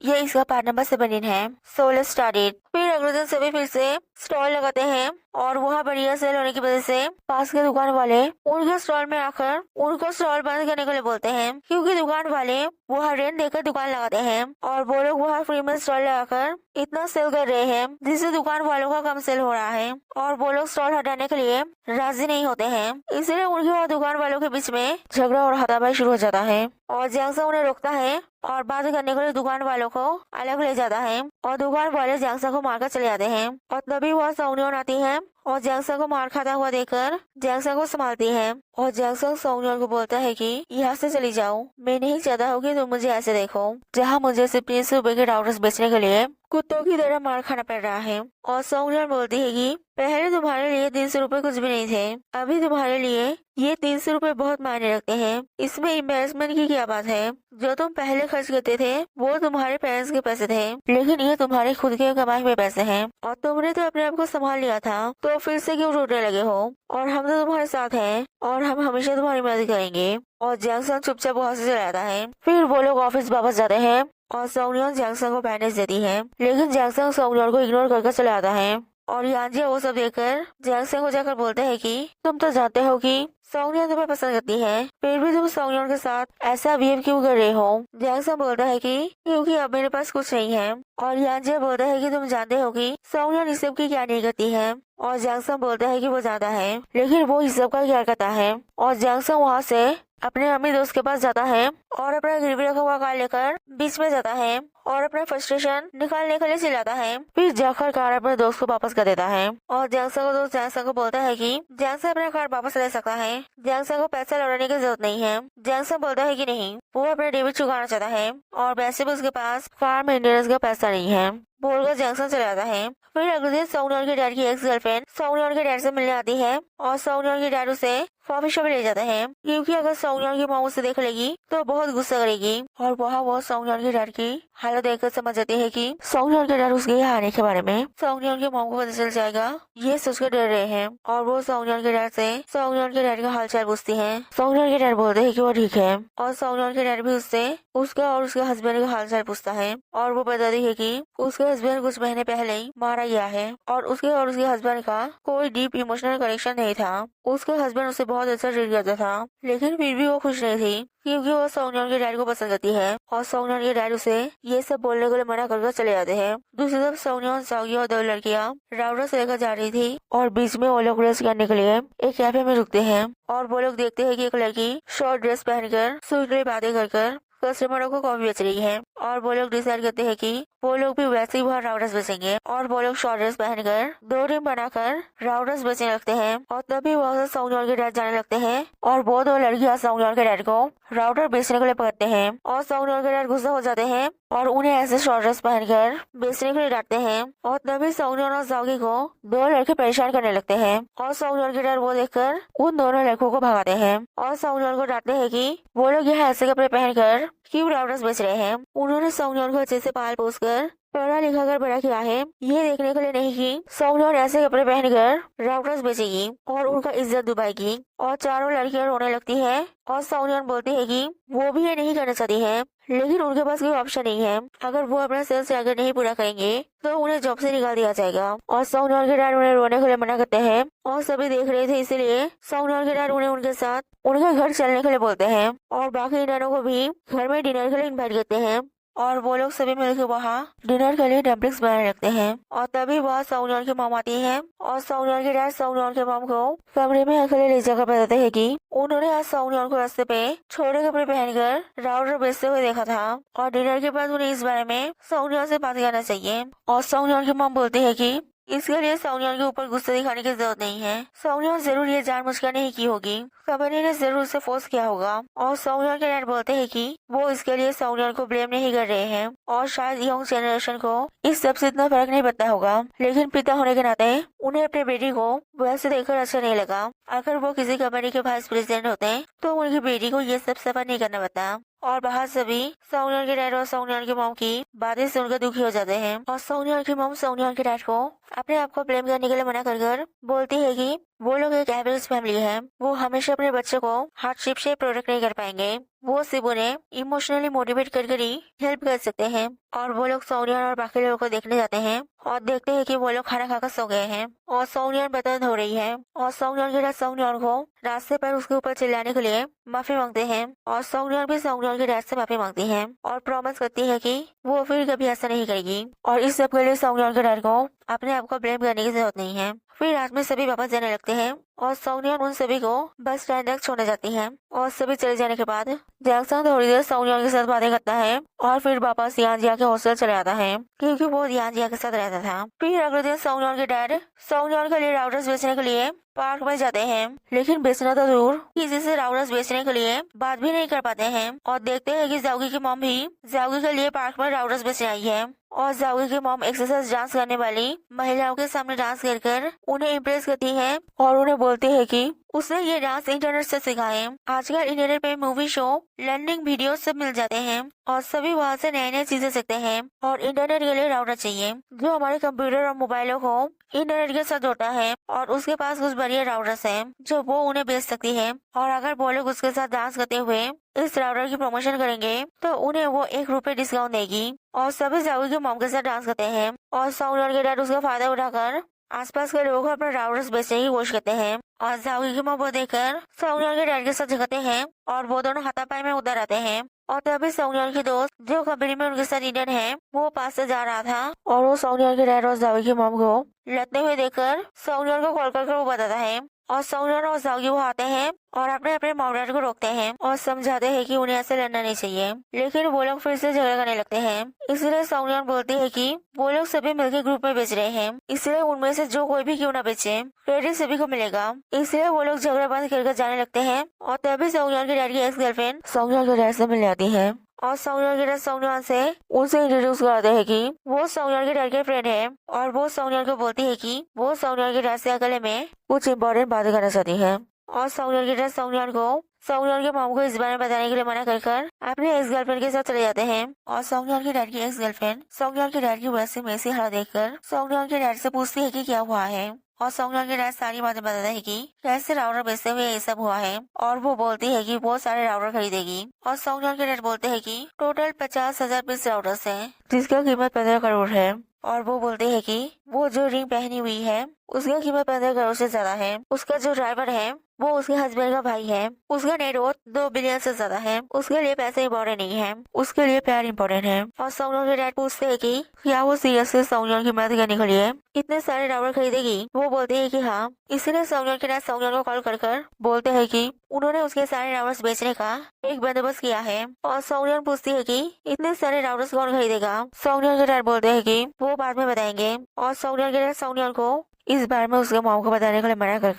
ये इसका part number 17 है। So let's start it. फिर अगले दिन सभी फिर से स्टॉल लगाते हैं और वहाँ बढ़िया सेल होने की वजह से पास के दुकान वाले उनके स्टॉल में आकर उनको स्टॉल बंद करने के लिए बोलते हैं, क्योंकि दुकान वाले वहाँ रेंट देकर दुकान लगाते हैं और वो लोग वहाँ फ्री में स्टॉल लगाकर इतना सेल कर रहे हैं जिससे दुकान वालों का कम सेल हो रहा है और वो लोग स्टॉल हटाने के लिए राजी नहीं होते हैं। इसलिए उनके और दुकान वालों के बीच में झगड़ा और हाथापाई शुरू हो जाता है और जैंगसा उन्हें रोकता है और बात करने के लिए दुकान वालों को अलग ले जाता है और दुकान वाले जैंगसा को मारकर चले जाते हैं। और तभी वह सोंगनियोन आती है और जैंगसा को मार खाता हुआ देखकर जैंगसा को संभालती है और जैंगसा सोंगनियोन को बोलता है कि यहाँ से चली जाओ, मैं नहीं चाहता हूँ कि तुम मुझे ऐसे देखो जहाँ मुझे सिर्फ 300 रुपए के राउटर्स बेचने के लिए कुत्तों की तरह मार खाना पड़ रहा है। और सोंगनियोन बोलती है कि पहले तुम्हारे लिए 300 रुपए कुछ भी नहीं थे, अभी तुम्हारे लिए ये 300 रुपए बहुत मायने रखते हैं। इसमें इन्वेस्टमेंट की क्या बात है? जो तुम पहले खर्च करते थे वो तुम्हारे पेरेंट्स के पैसे थे, लेकिन ये तुम्हारे खुद के कमाए हुए पैसे हैं और तुमने तो अपने आप को संभाल लिया था, तो फिर से क्यों रोने लगे हो? और हम तो तुम्हारे साथ हैं और हम हमेशा तुम्हारी मदद करेंगे। और जैंगसा चुपचाप वहाँ से चला जाता है। फिर वो लोग ऑफिस वापस जाते हैं और सोंगनियोन जैंगसा को बैंडेज देती है, लेकिन जैंगसा सोंगनियोन को इग्नोर करके चला जाता है। और यांजिया वो सब देखकर जैंगसा को जाकर बोलते हैं कि तुम तो जानते हो कि सोंगनियोन तुम्हें पसंद करती है, फिर भी तुम सोंगनियोन के साथ ऐसा बिहेव क्यों कर रहे हो? जैंगसा बोलता है कि क्योंकि अब मेरे पास कुछ नहीं है। और यांजिया बोलता है कि तुम जानते हो कि सोंगनियोन इस सब की क्या नहीं करती है। और जैंगसा बोलता है कि वो जानता है, लेकिन वो इस सब का क्या करता है। और जैंगसा वहाँ से अपने अम्मी दोस्त के पास जाता है और अपना गिरवी रखा हुआ कार लेकर बीच में जाता है और अपना फ्रस्ट्रेशन निकालने के लिए चिल्लाता है। फिर जाकर कार अपने दोस्त को वापस कर देता है और जैंगसा को दोस्त जैंगसा को बोलता है कि जैंगसा अपना कार वापस ले सकता है, जैंगसा को पैसा लौटाने की जरूरत नहीं है। जैंगसा बोलता है कि नहीं, वो अपना डेबिट चुकाना चाहता है और वैसे भी उसके पास कार मेंटेनेंस का पैसा नहीं है। बोलकर जैंगसा चला जाता है। फिर अगले दिन सोंगनियोन के डैड की एक्स गर्लफ्रेंड सोंगनियोन के डैड से मिलने आती है और सोंगनियोन के डैड उसे कॉफी शॉप ले जाते हैं, क्योंकि अगर सोंगनियोन की मॉम उसे देख लेगी तो बहुत गुस्सा करेगी। और वहाँ वो सोंगनियोन के डैड की हालत देखकर समझ जाती है कि सोंगनियोन के डैड उसके यहाँ आने के बारे में सोंगनियोन की मॉम को पता चल जाएगा, ये सोचकर डर रहे हैं। और वो सोंगनियोन के डैड से सोंगनियोन के डैड का हालचाल पूछती है। सोंगनियोन के डैड बोलते हैं कि वो ठीक है और सोंगनियोन के डैड भी उससे उसका और उसके हस्बैंड का हालचाल पूछता है और वो बताती है कि उसके हस्बैंड कुछ महीने पहले ही मारा गया है और उसके हस्बैंड का कोई डीप इमोशनल कनेक्शन नहीं था। उसके हस्बैंड उसे बहुत अच्छा ट्रीट करता था, लेकिन फिर भी वो खुश नहीं थी, क्योंकि वो सोंगनियोन के डैड को पसंद करती है और सोंगनियोन के डैड उसे ये सब बोलने के लिए मना करके चले जाते हैं। दूसरी तरफ सोंगनियोन, साओगी और दो लड़कियां राउटर से लेकर जा रही थी और बीच में वो लोग रेस्ट करने के लिए एक कैफे में रुकते हैं और वो लोग देखते हैं कि एक लड़की शॉर्ट ड्रेस पहनकर स्वीटली बातें कर कस्टमरों को कॉफी बेच रही है और वो लोग डिसाइड करते हैं कि वो लोग भी वैसे ही वहाँ राउटर्स बेचेंगे और वो लोग शॉर्ट ड्रेस पहनकर 2 टीम बनाकर राउटर्स बेचने लगते हैं। और तभी वहाँ से सोंगनियोन के डैड जाने लगते हैं और वो 2 लड़कियाँ सोंगनियोन के डैड को राउटर बेचने के लिए पकड़ते हैं और सोंगनियोन के डैड गुस्सा हो जाते हैं और उन्हें ऐसे शॉर्ट ड्रेस पहनकर बेचने के लिए डांटते हैं। और तभी सोंगनियोन और साओगी को 2 लड़के परेशान करने लगते हैं और सोंगनियोन के डैड वो देखकर उन दोनों लड़कों को भगाते हैं और सोंगनियोन को डांटते हैं कि वो लोग यहाँ ऐसे कपड़े पहनकर क्यों राउटर्स बेच रहे हैं। उन्होंने सोंगनियोन को अच्छे से पाल पोस कर पढ़ा लिखा कर बड़ा किया है, ये देखने के लिए नहीं कि सोंगनियोन ऐसे कपड़े पहनकर राउटर्स बेचेगी और उनका इज्जत डुबाएगी। और चारों लड़कियां रोने लगती है और सोंगनियोन बोलती है कि वो भी ये नहीं करना चाहती है, लेकिन उनके पास कोई ऑप्शन नहीं है। अगर वो अपना सेल्स टारगेट नहीं पूरा करेंगे तो उन्हें जॉब से निकाल दिया जाएगा। और सोंगनियोन के डैड उन्हें रोने के लिए मना करते हैं और सभी देख रहे थे, इसीलिए सोंगनियोन के डैड उन्हें उनके साथ उनके घर चलने के लिए बोलते हैं और बाकी इंडियनों को भी घर में डिनर के लिए इन्वाइट करते हैं और वो लोग सभी मिलकर वहाँ डिनर के लिए डम्पलिंग्स बनाने लगते हैं। और तभी वहाँ सोंगनियोन की मॉम आती है और सोंगनियोन के डैड सोंगनियोन के मॉम को कमरे में अकेले ले जाकर बताते हैं कि उन्होंने आज सोंगनियोन को रास्ते पे छोटे कपड़े पहनकर राउटर बेचते हुए देखा था और डिनर के बाद उन्हें इस बारे में सोंगनियोन से बात करना चाहिए। और सोंगनियोन की मॉम बोलती है कि इसके लिए सोंगनियोन के ऊपर गुस्सा दिखाने की जरूरत नहीं है, सोंगनियोन जरूर ये जानबूझकर नहीं की होगी, कंपनी ने जरूर उसे फोर्स किया होगा। और सोंगनियोन के डैड बोलते हैं कि वो इसके लिए सोंगनियोन को ब्लेम नहीं कर रहे हैं और शायद यंग जनरेशन को इस सब से इतना फर्क नहीं पड़ता होगा, लेकिन पिता होने के नाते उन्हें अपने बेटी को वैसे देखकर अच्छा नहीं लगा। अगर वो किसी कंपनी के वाइस प्रेसिडेंट होते तो उनकी बेटी को ये सब सफर नहीं करना पड़ता। और बाहर सभी सोंगनियोन के डैड और सोंगनियोन की मॉम की बातें सुनकर दुखी हो जाते हैं और सोंगनियोन की मॉम सोंगनियोन के डैड को अपने आप को ब्लेम करने के लिए मना कर बोलती है कि वो लोग एक एवरेज फैमिली है, वो हमेशा अपने बच्चे को हार्डशिप से प्रोटेक्ट नहीं कर पाएंगे। वो सिर्फ उन्हें इमोशनली मोटिवेट कर ही हेल्प कर सकते हैं। और वो लोग सोनियन और बाकी लोगों को देखने जाते हैं और देखते हैं कि वो लोग खाना खाकर सो गए हैं और सोनियन बर्तन धो रही है। और सोनियन के डैड सोनियन को रास्ते पर उसके ऊपर चिल्लाने के लिए माफी मांगते हैं और सोनियन भी सोनियन के डैड से माफी मांगती है और प्रॉमिस करती है कि वो फिर कभी ऐसा नहीं करेगी। और इस सब के लिए सोनियन के डैड को अपने आप को ब्लेम करने की जरूरत नहीं है। फिर रात में सभी वापस जाने लगते हैं और सोनियन उन सभी को बस स्टैंड तक छोड़ने जाती है। और सभी चले जाने के बाद जैक्सन थोड़ी देर सोनियन के साथ बातें करता है और फिर वापस यानजिया के हॉस्टल चले आता है क्योंकि वो यानजिया के साथ रहता था। फिर अगले दिन सोनियन के डैड सोनियन के लिए राउटर्स बेचने के लिए पार्क में जाते हैं, लेकिन बेचना तो दूर किसी से राउटर्स बेचने के लिए बात भी नहीं कर पाते हैं। और देखते हैं कि जाओगी की मॉम भी जाओगी के लिए पार्क में राउटर्स बेचने आई है और जाओगी की मॉम एक्सरसाइज डांस करने वाली महिलाओं के सामने डांस कर उन्हें इम्प्रेस करती है और उन्हें बोलती है कि उसने ये डांस इंटरनेट से सीखा है। आजकल इंटरनेट पे मूवी शो, लर्निंग वीडियो सब मिल जाते हैं और सभी वहाँ से नई नई चीजें सीखते हैं। और इंटरनेट के लिए राउटर चाहिए जो हमारे कंप्यूटर और मोबाइलों को इंटरनेट के साथ जोड़ता है और उसके पास कुछ बढ़िया राउटर्स हैं जो वो उन्हें बेच सकती है। और अगर वो लोग उसके साथ डांस करते हुए इस राउटर की प्रमोशन करेंगे तो उन्हें वो ₹1 डिस्काउंट देगी। और सभी जाओगी के मॉम के साथ डांस करते हैं और सोनियन के डैड उसका फायदा उठाकर आसपास के लोगों को अपने राउटर्स बेचने की कोशिश करते हैं। और जाओगी की मॉम वो देखकर सोनियन के डैड के साथ झगड़ते हैं और वो दोनों हाथापाई में उतर आते हैं। और तभी सोनियन की दोस्त जो कंपनी में उनके साथ इंडियन है वो पास से जा रहा था और वो सोनियन के डैड और जाओगी की मॉम को लड़ते हुए देखकर सोनियन को कॉल कर वो बताता है। और सोनियन और जाओगी वो आते हैं और अपने अपने मॉम डैड को रोकते हैं और समझाते हैं कि उन्हें ऐसे लड़ना नहीं चाहिए, लेकिन वो लोग फिर से झगड़ा करने लगते हैं। इसलिए सोनियन बोलती है कि वो लोग सभी मिलकर ग्रुप में बेच रहे हैं, इसलिए उनमें से जो कोई भी क्यों ना बेचे क्रेडिट सभी को मिलेगा। इसलिए वो लोग झगड़ा बंद कर जाने लगते हैं। और तभी सोनियन के डैड की एक्स गर्लफ्रेंड सोनियन के डैड से मिलने आती है और सोनियन के डैड सोनियन से उनसे इंट्रोड्यूस कराते हैं कि वो सोनियन के डैड के फ्रेंड है। और वो सोनियन को बोलती है कि वो सोनियन के डैड से अकेले में कुछ इम्पोर्टेंट बातें करना चाहती है। और सोनियन के डैड सोनियन को सोनियन के मॉम को इस बारे में बताने के लिए मना कर अपने एक्स गर्लफ्रेंड के साथ चले जाते हैं। और सोनियन के डैड की एक्स गर्लफ्रेंड सोनियन के डैड की वैसे मेसी हालत देखकर सोनियन के डैड से पूछती है कि क्या हुआ है। और सोनियन के डैड सारी बातें बताते हैं कि कैसे राउटर बेचते हुए ये सब हुआ है। और वो बोलती है कि बहुत सारे राउटर खरीदेगी। और सोनियन के डैड बोलते हैं कि टोटल 50,000 पीस राउटर्स हैं जिसका कीमत 15 करोड़ है। और वो बोलते हैं कि वो जो रिंग पहनी हुई है उसका कीमत 15 करोड़ से ज्यादा है। उसका जो ड्राइवर है वो उसके हस्बैंड का भाई है। उसका नेटवर्थ 2 बिलियन से ज्यादा है। उसके लिए पैसे इम्पोर्टेंट नहीं है, उसके लिए प्यार इम्पोर्टेंट है। और सोनियन के डैड पूछते हैं कि क्या वो सीरियसली सोनियन की मदद करने के लिए इतने सारे राउटर खरीदेगी। वो बोलते हैं कि हाँ। इसलिए सोनियन के डैड सोनियन को कॉल कर बोलते हैं कि उन्होंने उसके सारे राउटर्स बेचने का एक बंदोबस्त किया है। और सोनियन पूछती है कि इतने सारे राउटर्स कौन खरीदेगा। सोनियन के डैड बोलते हैं कि वो बाद में बताएंगे। और सोनियन के डैड सोनियन को इस बारे में उसके मॉम को बताने के लिए मना कर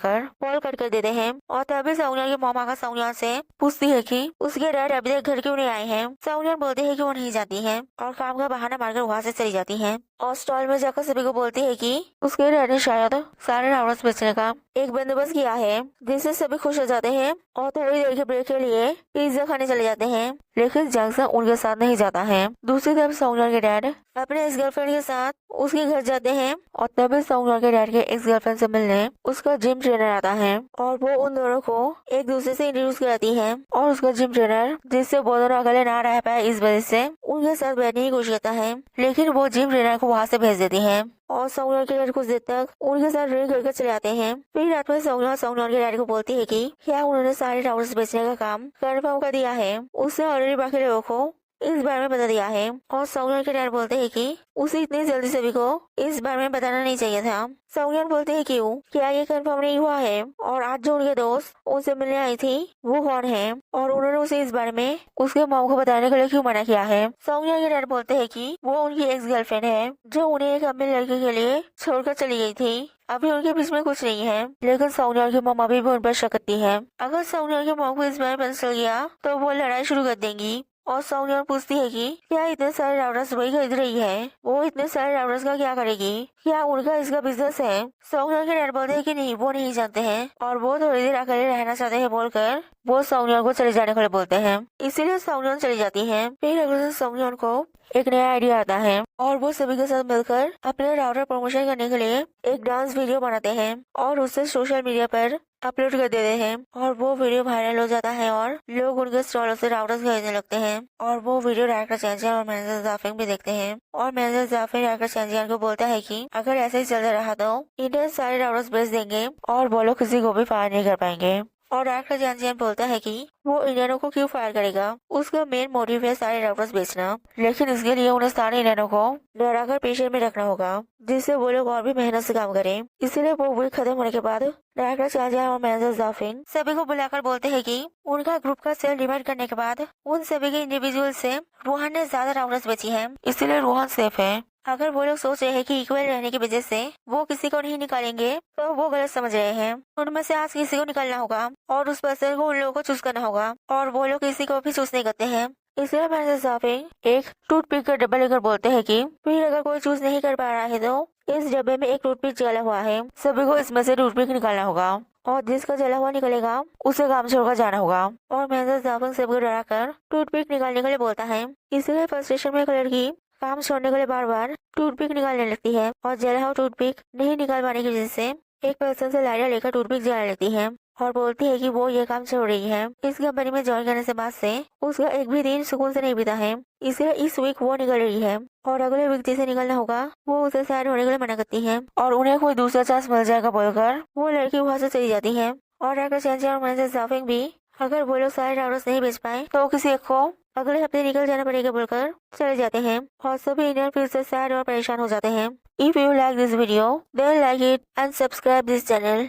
कॉल कट कर देते हैं। और तभी सोनियन की मॉम आकर सोनियन से पूछती है कि उसके डैड अभी तक घर क्यों नहीं आए हैं। सोनियन बोलती है कि वो नहीं जाती है और काम का बहाना मारकर वहाँ से चली जाती है। और स्टॉल में जाकर सभी को बोलती है कि उसके डैड ने शायद सारे राउटर्स बेचने का एक बंदोबस्त किया है, जिससे सभी खुश हो जाते हैं और थोड़ी देर के ब्रेक के लिए पिज्जा खाने चले जाते हैं। लेकिन जैक्सन उनके साथ नहीं जाता है। दूसरी तरफ सोनियन के डैड अपने एक्स गर्लफ्रेंड के साथ उसके घर जाते हैं और तभी सोनियन के डैड के एक्स गर्लफ्रेंड से मिलने उसका जिम ट्रेनर आता है और वो उन दोनों को एक दूसरे से इंट्रोड्यूस कराती है। और उसका जिम ट्रेनर जिससे वो दोनों अकेले ना रह पाए इस वजह से उनके साथ बैठने की कोशिश करता है, लेकिन वो जिम ट्रेनर को वहाँ से भेज देती है। और सोनियन के डैड कुछ देर तक उनके साथ ड्रिंक करके चले आते हैं। फिर रात में सोनियन के डैड को बोलती है कि क्या उन्होंने सारे राउटर्स बेचने का काम कंफर्म कर दिया है। उसने ऑलरेडी बाकी लोगों को इस बारे में बता दिया है। और सोनियन के डैड बोलते हैं कि उसे इतनी जल्दी सभी को इस बारे में बताना नहीं चाहिए था। सोनियन बोलते हैं क्यों, क्या ये कंफर्म नहीं हुआ है। और आज जो उनके दोस्त उनसे मिलने आई थी वो कौन है और उन्होंने उसे इस बारे में उसके मॉम को बताने के लिए क्यों मना किया है। सोनियन के डैड बोलते हैं कि वो उनकी एक्स गर्लफ्रेंड है जो उन्हें एक अपने लड़के के लिए छोड़कर चली गई थी। अभी उनके बीच में कुछ नहीं है, लेकिन सोनियन की मॉम अभी भी उन पर शक करती है। अगर सोनियन की मॉम को इस बारे में पता चल गया तो वो लड़ाई शुरू कर देंगी और सोंगयोन पूछती है कि क्या इतने सारे राउटर्स वही खरीद रही है, वो इतने सारे राउटर्स का क्या करेगी, क्या उनका इसका बिजनेस है। सोंगयोन के डैड बोलते हैं कि नहीं, वो नहीं जानते हैं और वो थोड़ी देर अकेले रहना चाहते हैं बोलकर वो सोंगयोन को चले जाने के लिए बोलते हैं। इसीलिए सोंगयोन चली जाती है। फिर अगले दिन सोंगयोन को एक नया आइडिया आता है और वो सभी के साथ मिलकर अपने राउटर प्रमोशन करने के लिए एक डांस वीडियो बनाते हैं और उसे सोशल मीडिया पर अपलोड कर देते हैं और वो वीडियो वायरल हो जाता है और लोग उनके स्टॉलों से राउटर्स खरीदने लगते हैं और वो वीडियो डायरेक्टर चैंजियान और मैनेजर जाफिंग भी देखते हैं और मैनेजर जाफिंग डायरेक्टर चैंजियान को बोलता है कि अगर ऐसे ही चलता रहा तो इंडियन सारे राउटर्स बेच देंगे और वो लोग किसी को भी फायर नहीं कर पाएंगे। और डायरेक्टर चैंजियान बोलता है कि वो इंडियनों को क्यों फायर करेगा, उसका मेन मोटिव है सारे राउटर्स बेचना, लेकिन इसके लिए उन्हें सारे इंडियनों को डराकर प्रेशर में रखना होगा जिससे वो लोग और भी मेहनत से काम करें। इसीलिए वो वीक खत्म होने के बाद डायरेक्टर चैंजियान और मैनेजर जाफिंग सभी को बुलाकर बोलते हैं कि उनका ग्रुप का सेल डिवाइड करने के बाद उन सभी के इंडिविजुअल से रोहन ने ज्यादा राउटर्स बेची है, इसलिए रोहन सेफ है। अगर वो लोग सोच रहे हैं कि इक्वल रहने की वजह से वो किसी को नहीं निकालेंगे तो वो गलत समझ रहे हैं। उनमें से आज किसी को निकालना होगा और उस पर्सन को उन लोगों को चूज करना होगा और वो लोग किसी को भी चूज नहीं करते हैं। इसलिए मैनेजर जाफिंग एक टूथपिक का डब्बा लेकर बोलते हैं कि फिर अगर कोई चूज नहीं कर पा रहा है तो इस डब्बे में एक टूथपिक जला हुआ है, सभी को इसमें से टूथपिक निकालना होगा और जिसका जला हुआ निकलेगा उसे काम छोड़कर जाना होगा। और मैनेजर जाफिंग सबको डराकर टूथपिक निकालने के लिए बोलता है। इसलिए फ्रस्ट्रेशन में एक लड़की काम छोड़ने के लिए बार बार टूथपिक निकालने लगती है और जला हुआ टूथपिक नहीं निकाल पाने की वजह से एक पर्सन से लाइटर लेकर टूथपिक जला लेती है और बोलती है कि वो ये काम छोड़ रही है। इस कंपनी में ज्वाइन करने से बाद से उसका एक भी दिन सुकून से नहीं बीता है, इसलिए इस वीक वो निकल रही है और अगले वीक जिसे निकलना होगा वो उसे साइड होने के लिए मना करती है और उन्हें कोई दूसरा चांस मिल जाएगा बोलकर वो लड़की वहाँ से चली जाती है। और डायरेक्टर चैंजियान और मैनेजर जाफिंग भी अगर वो लोग सारे राउटर्स नहीं बेच पाए तो किसी एक को अगले हफ्ते निकल जाना पड़ेगा बोलकर चले जाते हैं और सभी इंडियन फिर से सैड और परेशान हो जाते हैं। If you like this video then like it and subscribe this channel.